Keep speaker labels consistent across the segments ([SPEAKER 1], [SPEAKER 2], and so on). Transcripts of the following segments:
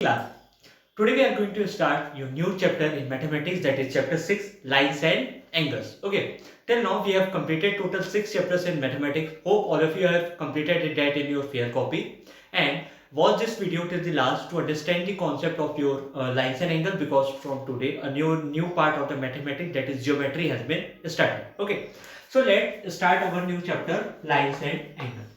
[SPEAKER 1] Class. Today we are going to start your new chapter in mathematics, that is chapter 6, lines and angles. Okay, till now we have completed total 6 chapters in mathematics. Hope all of you have completed that in your fair copy and watch this video till the last to understand the concept of your lines and angles, because from today a new part of the mathematics, that is geometry, has been started. Okay, so let's start our new chapter, lines and angles.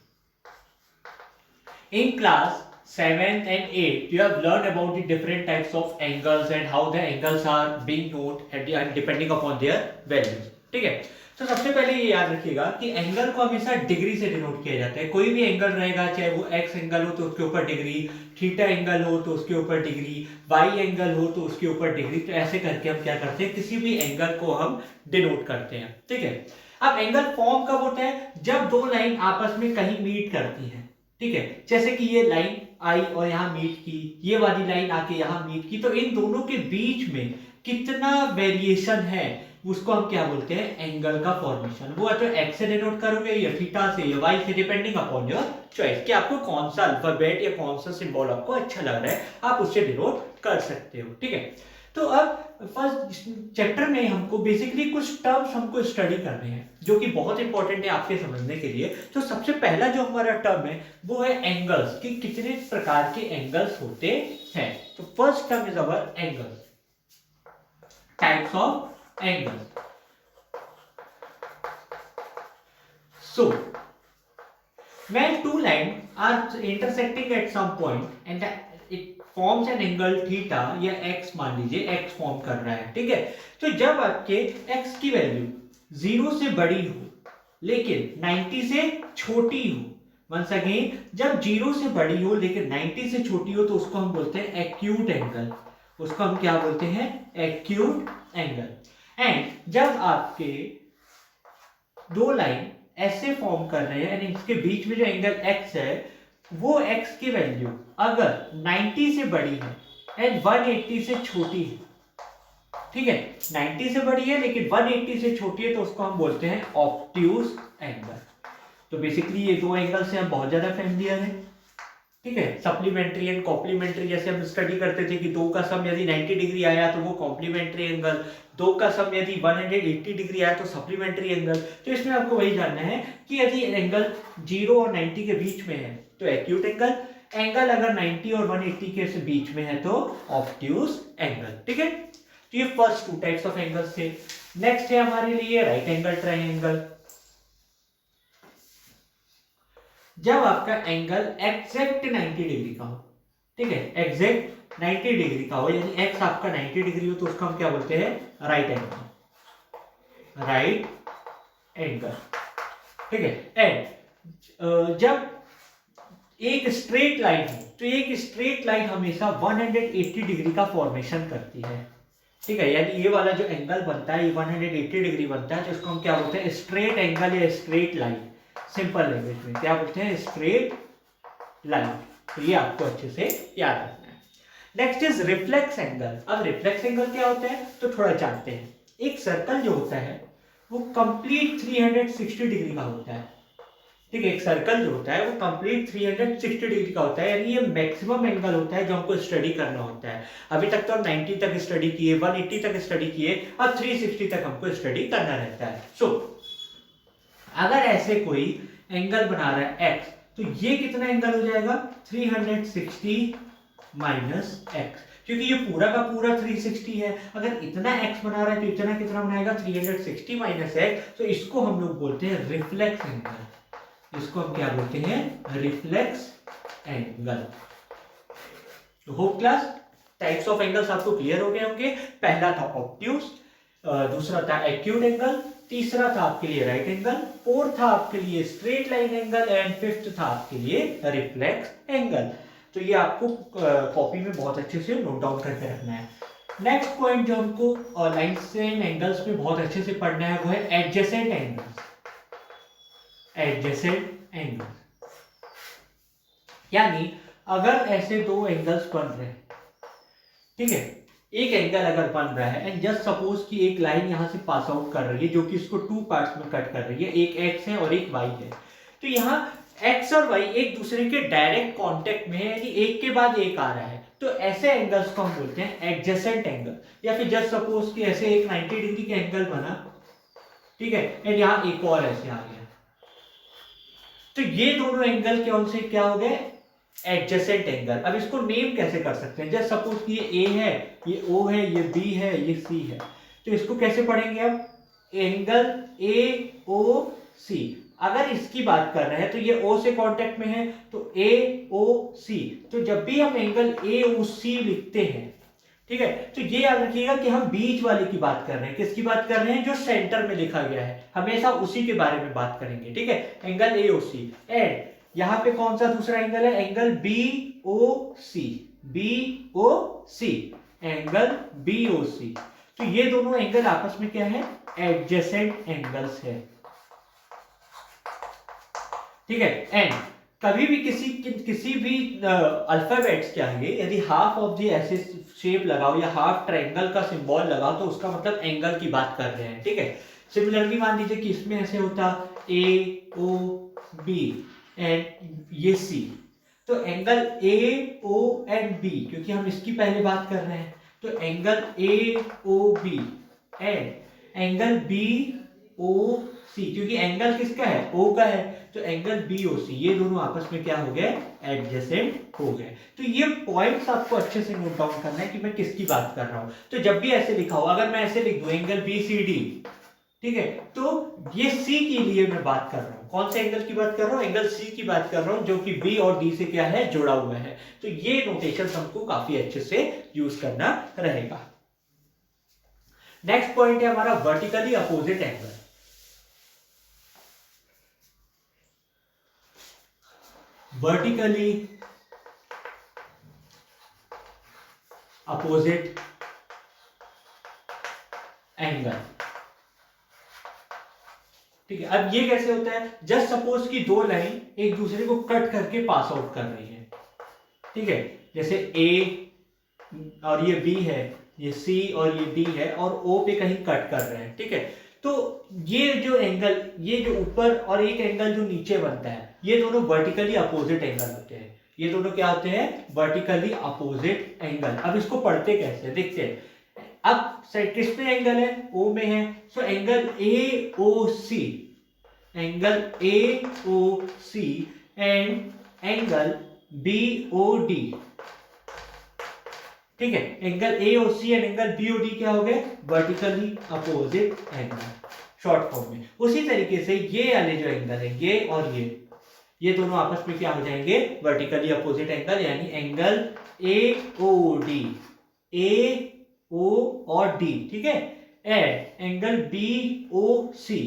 [SPEAKER 1] In class 7th and 8th, you have learned about the different types of angles and how the angles are being noted and depending upon their values. ठीक है, तो सबसे पहले ये याद रखिएगा कि angle को हमेशा डिग्री से डिनोट किया जाता है. कोई भी एंगल रहेगा, चाहे वो एक्स एंगल हो तो उसके ऊपर डिग्री, थीटा एंगल हो तो उसके ऊपर डिग्री, वाई एंगल हो तो उसके ऊपर डिग्री. तो ऐसे करके हम क्या करते हैं, किसी भी एंगल को हम डिनोट करते हैं. ठीक है, अब एंगल फॉर्म कब होता है, जब दो लाइन आपस में कहीं मीट करती है. ठीक है, जैसे कि ये लाइन आई और यहाँ मीट की, ये वाली लाइन आके यहाँ मीट की, तो इन दोनों के बीच में कितना वेरिएशन है उसको हम क्या बोलते हैं, एंगल का फॉर्मेशन. वो तो एक्स से डिनोट करोगे या थीटा से या वाई से, डिपेंडिंग अपॉन योर चॉइस कि आपको कौन सा अल्फाबेट या कौन सा सिंबल आपको अच्छा लग रहा है, आप उससे डिनोट कर सकते हो. ठीक है, तो अब फर्स्ट चैप्टर में हमको बेसिकली कुछ टर्म्स हमको स्टडी करने हैं जो कि बहुत इंपॉर्टेंट है आपके समझने के लिए. तो सबसे पहला जो हमारा टर्म है वो है एंगल्स, कि कितने प्रकार के एंगल्स होते हैं. तो first term is our angles, types of angles. So when two lines are intersecting at some point and it forms an angle theta या x, मान लीजिए x फॉर्म कर रहा है. ठीक है, तो जब आपके x की वैल्यू 0 से बड़ी हो लेकिन 90 से छोटी हो, वंस अगेन जब 0 से बड़ी हो लेकिन 90 से छोटी हो, तो उसको हम बोलते हैं एक्यूट एंगल. उसको हम क्या बोलते हैं, एक्यूट एंगल. एंड जब आपके दो लाइन ऐसे फॉर्म कर रहे हैं एंड इसके बीच में जो एंगल x है, वो x की वैल्यू अगर 90 से बड़ी है एंड 180 से छोटी है. ठीक है, 90 से बड़ी है लेकिन 180 से छोटी है, तो उसको हम बोलते हैं ऑब्ट्यूज एंगल. तो बेसिकली ये दो एंगल से हम बहुत ज्यादा फैमिलियर हैं. ठीक है, सप्लीमेंट्री एंड कॉम्प्लीमेंट्री, जैसे हम स्टडी करते थे कि दो का सम यदि 90 डिग्री आया तो वो कॉम्प्लीमेंट्री एंगल, दो का सम यदि 180 डिग्री आया तो सप्लीमेंट्री एंगल. तो इसमें आपको वही जानना है कि यदि एंगल 0 और 90 के बीच में है तो एक्यूट एंगल, एंगल अगर 90 और 180 के बीच में है तो ऑब्ट्यूज एंगल. ठीक है, तो ये first two types of angles थे. नेक्स्ट है हमारे लिए राइट एंगल ट्रायंगल. जब आपका एंगल एग्जैक्ट 90 डिग्री का हो. ठीक है, एग्जैक्ट 90 डिग्री का हो, यानी एक्स आपका 90 डिग्री हो, तो उसको हम क्या बोलते हैं, राइट एंगल, राइट एंगल. ठीक है, एंड जब एक स्ट्रेट लाइन हो, तो एक स्ट्रेट लाइन हमेशा 180 डिग्री का फॉर्मेशन करती है. ठीक है, यानी ये वाला जो एंगल बनता है ये 180 डिग्री बनता है, तो इसको हम क्या बोलते हैं, स्ट्रेट एंगल या स्ट्रेट लाइन. सिंपल लैंग्वेज में क्या बोलते हैं, स्ट्रेट लाइन. तो ये आपको अच्छे से याद रखना है. Next is reflex angle. अब रिफ्लेक्स एंगल क्या होता है तो थोड़ा जानते हैं. एक सर्कल जो होता है वो कंप्लीट 360 डिग्री का होता है. ठीक है, एक सर्कल जो होता है वो कंप्लीट 360 डिग्री का होता है, यानी ये मैक्सिमम एंगल होता है जो हमको स्टडी करना होता है. अभी तक तो हम 90 तक स्टडी किए, 180 तक स्टडी किए, अब 360 तक हमको स्टडी करना रहता है. सो अगर ऐसे कोई एंगल बना रहा है x, तो ये कितना एंगल हो जाएगा, 360 माइनस एक्स, क्योंकि ये पूरा का पूरा 360 है. अगर इतना x बना रहा है तो इतना कितना बनाएगा, 360 माइनस एक्स. तो इसको हम लोग बोलते हैं रिफ्लेक्स एंगल. इसको हम क्या बोलते हैं, रिफ्लेक्स एंगल. तो hope class types of angles आपको क्लियर हो गए होंगे. पहला था ऑब्ट्यूज, दूसरा था एक्यूट एंगल, तीसरा था आपके लिए राइट एंगल, फोर्थ था आपके लिए straight line angle and fifth था आपके लिए रिफ्लेक्स एंगल. तो ये आपको कॉपी में बहुत अच्छे से नोट डाउन करके रखना है. नेक्स्ट पॉइंट जो हमको लाइंस एंड एंगल्स में बहुत अच्छे से पढ़ना है वो है एडजेसेंट एंगल्स. एडजेसेंट एंगल यानी अगर ऐसे दो एंगल्स बन रहे हैं, ठीक है, एक एंगल अगर बन रहा है एंड जस्ट सपोज कि एक लाइन यहां से पास आउट कर रही है जो कि इसको टू पार्ट्स में कट कर रही है, एक एक्स है और एक वाई है. तो यहाँ एक्स और वाई एक दूसरे के डायरेक्ट कांटेक्ट में है, यानी एक के बाद एक आ रहा है. तो ऐसे एंगल्स को हम बोलते हैं एडजेसेंट एंगल। या फिर जस्ट सपोज कि ऐसे एक 90 डिग्री का एंगल बना, ठीक है, एंड यहाँ एक और ऐसे आ गया, तो ये दोनों एंगल कौन से क्या हो गए, एडजेसेंट एंगल। अब इसको नेम कैसे कर सकते हैं, जस्ट सपोज कि ये ए है, ये ओ है, ये बी है, ये सी है, तो इसको कैसे पढ़ेंगे अब, एंगल ए ओ सी। अगर इसकी बात कर रहे हैं तो ये ओ से कांटेक्ट में है, तो ए ओ सी। तो जब भी हम एंगल ए ओ सी लिखते हैं, ठीक है, तो ये याद रखिएगा कि हम बीच वाले की बात कर रहे हैं। किसकी बात कर रहे हैं, जो सेंटर में लिखा गया है, हमेशा उसी के बारे में बात करेंगे, ठीक है, angle A O C. And यहां पे कौन सा दूसरा एंगल है, एंगल बी ओ सी, B O C, angle B O सी। तो ये दोनों एंगल आपस में क्या है, एडजेसेंट एंगल्स है, ठीक है। एंड कभी भी किसी भी अल्फाबेट्स के आगे यदि हाफ ऑफ द ऐसे शेप लगाओ या हाफ ट्रायंगल का सिंबल लगाओ, तो उसका मतलब एंगल की बात कर रहे हैं, ठीक है। सिमिलरली मान लीजिए कि इसमें ऐसे होता ए ओ बी एंड ये सी, तो angle A O and B, क्योंकि हम इसकी पहले बात कर रहे हैं, तो angle A O B and angle B O C, क्योंकि एंगल किसका है, ओ का है, तो एंगल बी ओ सी, ये दोनों आपस में क्या हो गए, एडजेसेंट हो गए। तो ये पॉइंट्स आपको अच्छे से नोट डाउन करना है कि मैं किसकी बात कर रहा हूं। तो जब भी ऐसे लिखा हो, अगर मैं ऐसे लिख दूं एंगल बी सी डी, ठीक है, तो ये सी के लिए मैं बात कर रहा हूं, कौन से एंगल की बात कर रहा हूं, एंगल सी की बात कर रहा हूं, जो कि बी और डी से क्या है, जुड़ा हुआ है। तो ये नोटेशन हमको काफी अच्छे से यूज करना रहेगा। नेक्स्ट पॉइंट है हमारा vertically opposite angle. Vertically opposite angle, ठीक है। अब ये कैसे होता है, जस्ट सपोज कि दो लाइन एक दूसरे को कट करके पास आउट कर रही है, ठीक है, जैसे ए और ये बी है, ये सी और ये डी है, और ओ पे कहीं कट कर रहे हैं, ठीक है। तो ये जो एंगल, ये जो ऊपर और एक एंगल जो नीचे बनता है, ये दोनों वर्टिकली अपोजिट एंगल होते हैं। ये दोनों क्या होते हैं, वर्टिकली अपोजिट एंगल। अब इसको पढ़ते कैसे, देखते हैं। अब किस पे एंगल है, ओ में है, so angle A O C, angle A O C and angle B O D, ठीक है, angle A O C and angle B O D क्या हो गए, vertically opposite angle, short form में। उसी तरीके से ये वाले जो एंगल है, ये और ये दोनों आपस में क्या हो जाएंगे, वर्टिकली अपोजिट एंगल, यानी angle A O D, A O और डी, ठीक है, and angle B O C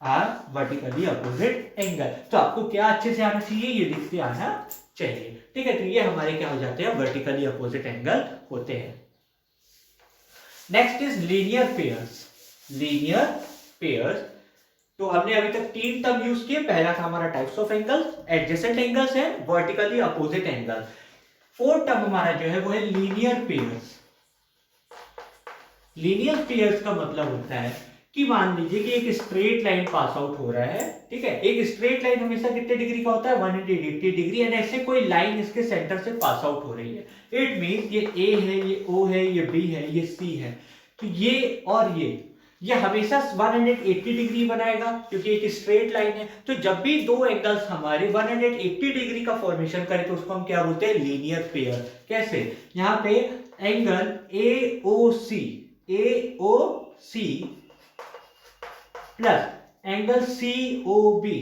[SPEAKER 1] are vertically opposite angle. तो आपको क्या अच्छे से आना चाहिए, ये लिखते आना चाहिए, ठीक है। तो ये हमारे क्या हो जाते हैं, वर्टिकली अपोजिट एंगल होते हैं। Next is linear pairs. Linear pairs, तो हमने अभी तक 3 टर्म यूज किए। पहला था हमारा types of angles, adjacent angles है, vertically opposite angle. 4th term हमारा जो है वो है लीनियर पेयर्स। लीनियर पेयर्स का मतलब होता है कि मान लीजिए कि एक स्ट्रेट लाइन पास आउट हो रहा है, ठीक है, एक स्ट्रेट लाइन हमेशा कितने डिग्री का होता है, 180 डिग्री, एंड ऐसे कोई लाइन इसके सेंटर से पास आउट हो रही है। इट मींस ये ए है, ये ओ है, ये बी है, ये सी है, तो ये और ये हमेशा 180 डिग्री बनाएगा, क्योंकि एक स्ट्रेट लाइन है। तो जब भी दो एंगल्स हमारे 180 डिग्री का फॉर्मेशन करें, तो उसको हम क्या बोलते हैं, लीनियर पेयर। कैसे, यहाँ पे angle A O C plus angle C O B,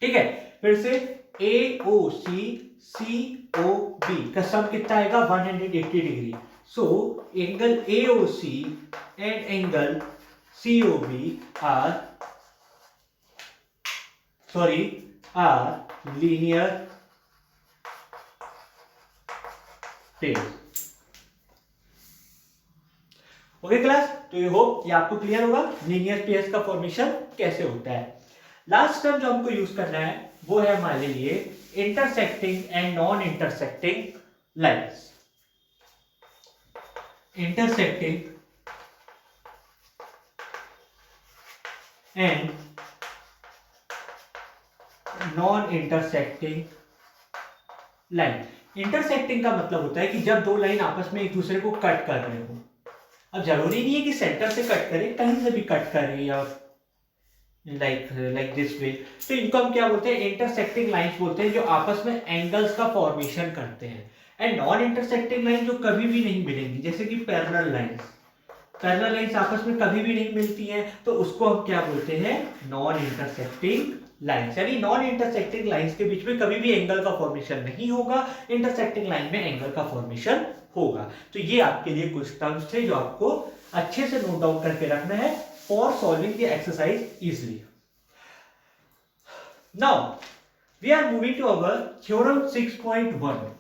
[SPEAKER 1] ठीक है, फिर से ए ओ सी ओ बी का सम कितना आएगा, 180 degree. So angle A O C and angle C O B are linear pair. Okay class, तो ये होप ये आपको क्लियर होगा लीनियर पेयर्स का फॉर्मेशन कैसे होता है। लास्ट टर्म जो हमको यूज करना है वो है हमारे लिए intersecting and non intersecting lines. Intersecting and non intersecting line. Intersecting का मतलब होता है कि जब दो लाइन आपस में एक दूसरे को कट कर रहे हो। अब जरूरी नहीं है कि सेंटर से कट करे, कहीं से भी कट करे या लाइक दिस वे। तो इनको हम क्या बोलते हैं, इंटरसेक्टिंग लाइंस बोलते हैं, जो आपस में एंगल्स का फॉर्मेशन करते हैं। एंड नॉन इंटरसेक्टिंग लाइन जो कभी भी नहीं मिलेंगी, जैसे कि पैरेलल लाइंस, पैरेलल लाइंस आपस में कभी भी नहीं मिलती हैं, तो उसको हम क्या बोलते हैं, नॉन इंटरसेक्टिंग लाइंस। यानी नॉन इंटरसेक्टिंग लाइंस के बीच में कभी भी एंगल का फॉर्मेशन नहीं होगा, इंटरसेक्टिंग लाइन में एंगल का फॉर्मेशन होगा। तो ये आपके लिए कुछ टर्म्स थे जो आपको अच्छे से नोट डाउन करके रखना है for solving the exercise easily. Now we are moving to our theorem 6.1।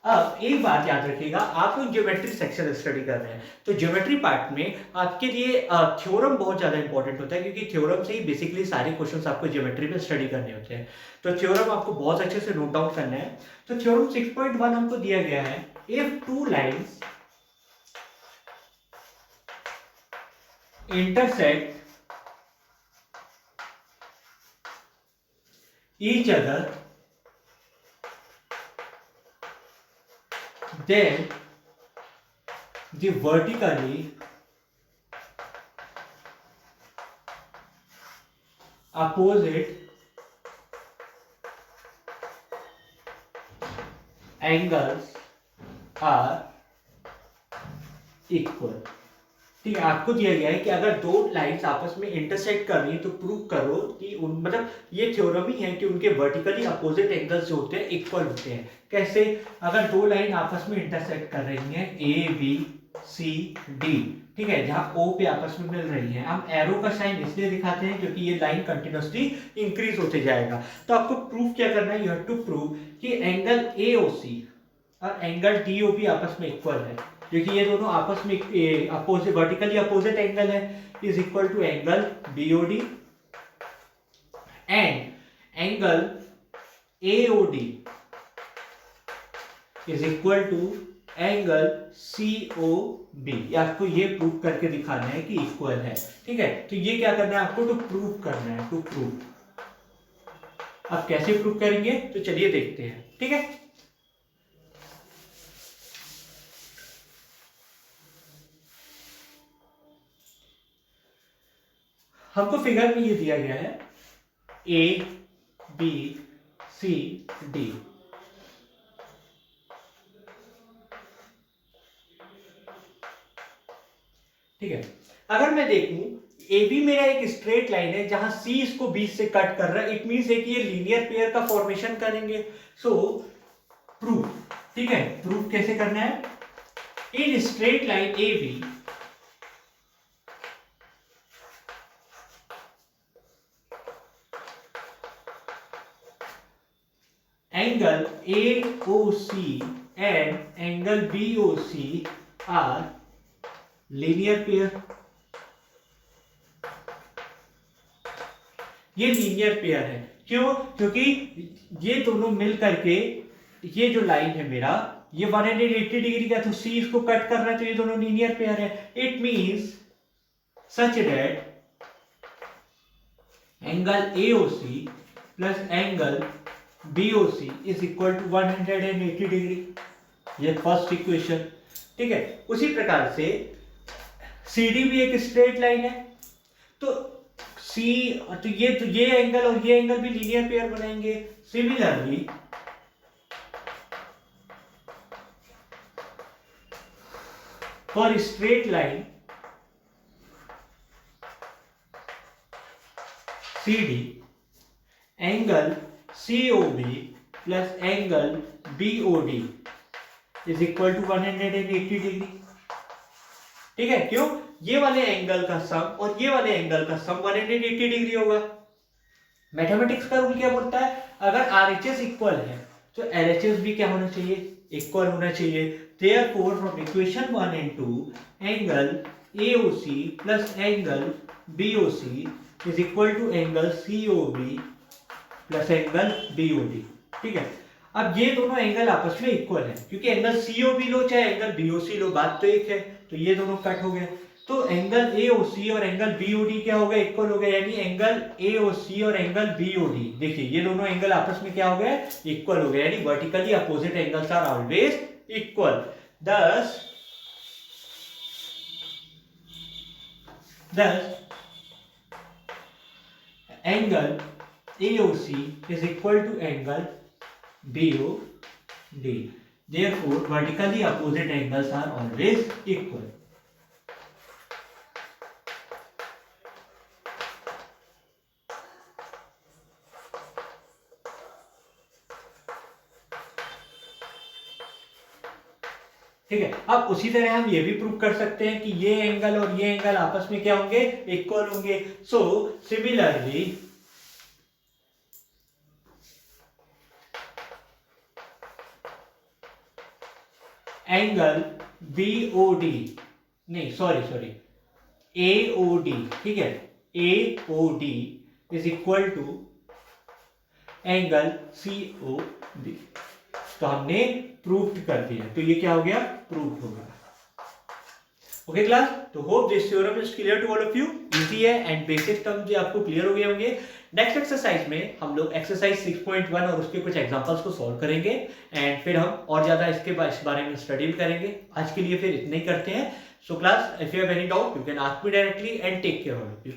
[SPEAKER 1] अब एक बात याद रखिएगा, आप लोग ज्योमेट्री सेक्शन स्टडी कर रहे हैं, तो ज्योमेट्री पार्ट में आपके लिए थ्योरम बहुत ज्यादा इंपॉर्टेंट होता है, क्योंकि थ्योरम से ही बेसिकली सारे क्वेश्चंस आपको ज्योमेट्री में स्टडी करने होते हैं। तो थ्योरम आपको बहुत अच्छे से नोट डाउन करना है। तो थ्योरम 6.1 हमको दिया गया है, if two lines intersect each other, then the vertically opposite angles are equal। ठीक है, आपको दिया गया है कि अगर दो लाइंस आपस में इंटरसेक्ट कर रही है तो प्रूव करो कि उन मतलब ये थ्योरम ही है कि उनके वर्टिकली अपोजिट एंगल्स जो होते हैं इक्वल होते हैं। कैसे, अगर दो लाइन आपस में इंटरसेक्ट कर रही हैं ए बी सी डी, ठीक है, जहां ओ पे आपस में मिल रही हैं, हम एरो का साइन इसलिए दिखाते हैं क्योंकि ये लाइन कंटिन्यूअसली इंक्रीज होते जाएगा। तो आपको प्रूव क्या करना है, यू हैव टू प्रूव कि एंगल एओसी और एंगल डीओबी आपस में इक्वल है, क्योंकि ये दोनों आपस में अपोजिट वर्टिकली अपोजिट एंगल है, is equal to angle B O D and angle A O D is equal to angle C O B. आपको ये प्रूव करके दिखाना है कि इक्वल है। ठीक है, तो ये क्या करना है आपको, टू प्रूव करना है, टू प्रूव। अब कैसे प्रूव करेंगे तो चलिए देखते हैं। ठीक है, हमको फिगर में ये दिया गया है ए बी सी डी। ठीक है, अगर मैं देखूं ए बी मेरा एक स्ट्रेट लाइन है जहां सी इसको बीच से कट कर रहा है, इट मींस है कि ये लीनियर पेयर का फॉर्मेशन करेंगे। सो प्रूफ, ठीक है, प्रूफ कैसे करना है, in straight line A B angle AOC and angle BOC are linear pair। ये लीनियर पेयर है, क्यों, क्योंकि ये दोनों मिल करके ये जो लाइन है मेरा ये 180 डिग्री का, तो सी इसको कट कर रहा है, तो ये दोनों लीनियर पेयर है। It means such that angle AOC plus angle BOC is equal to 180 degree. ये फर्स्ट इक्वेशन। ठीक है, उसी प्रकार से CD भी एक स्ट्रेट लाइन है, तो ये एंगल और ये एंगल भी लीनियर पेयर बनाएंगे। Similarly for straight line CD, angle COB plus angle BOD is equal to 180 degree. ठीक है, क्यों, ये वाले एंगल का सम और ये वाले एंगल का सम 180 डिग्री होगा। मैथमेटिक्स का रूल क्या बोलता है, अगर RHS इक्वल है तो LHS भी क्या होना चाहिए, इक्वल होना चाहिए। Therefore from equation 1 and 2 angle AOC plus angle BOC is equal to angle COB plus angle BOD। ठीक है, अब ये दोनों एंगल आपस में इक्वल है, क्योंकि एंगल COB लो चाहे एंगल BOC लो, बात तो एक है, तो ये दोनों कट हो गए। तो एंगल AOC और एंगल BOD क्या हो गया, इक्वल हो गया, यानी एंगल AOC और एंगल BOD, देखिए ये दोनों एंगल आपस में क्या हो गए, इक्वल हो गए, यानी vertically opposite angles are always equal. thus angle AOC is equal to angle BOD, therefore vertically opposite angles are always equal। ठीक है, अब उसी तरह हम ये भी प्रूव कर सकते हैं कि ये एंगल और ये एंगल आपस में क्या होंगे, इक्वल होंगे। सो सिमिलरली एंगल BOD, नहीं सॉरी AOD, ठीक है, AOD is equal to angle COD। तो हमने प्रूव्ड कर दिया, तो ये क्या हो गया, प्रूव्ड हो गया। ओके क्लास, तो hope this theorem is clear to all of you. Easy है एंड बेसिक टर्म्स भी आपको क्लियर हो गए होंगे। नेक्स्ट एक्सरसाइज में हम लोग एक्सरसाइज 6.1 और उसके कुछ एग्जांपल्स को सॉल्व करेंगे एंड फिर हम और ज्यादा इस बारे में स्टडी भी करेंगे। आज के लिए फिर इतना ही करते हैं। So class, if you have any doubt you can ask me directly and take care all of you.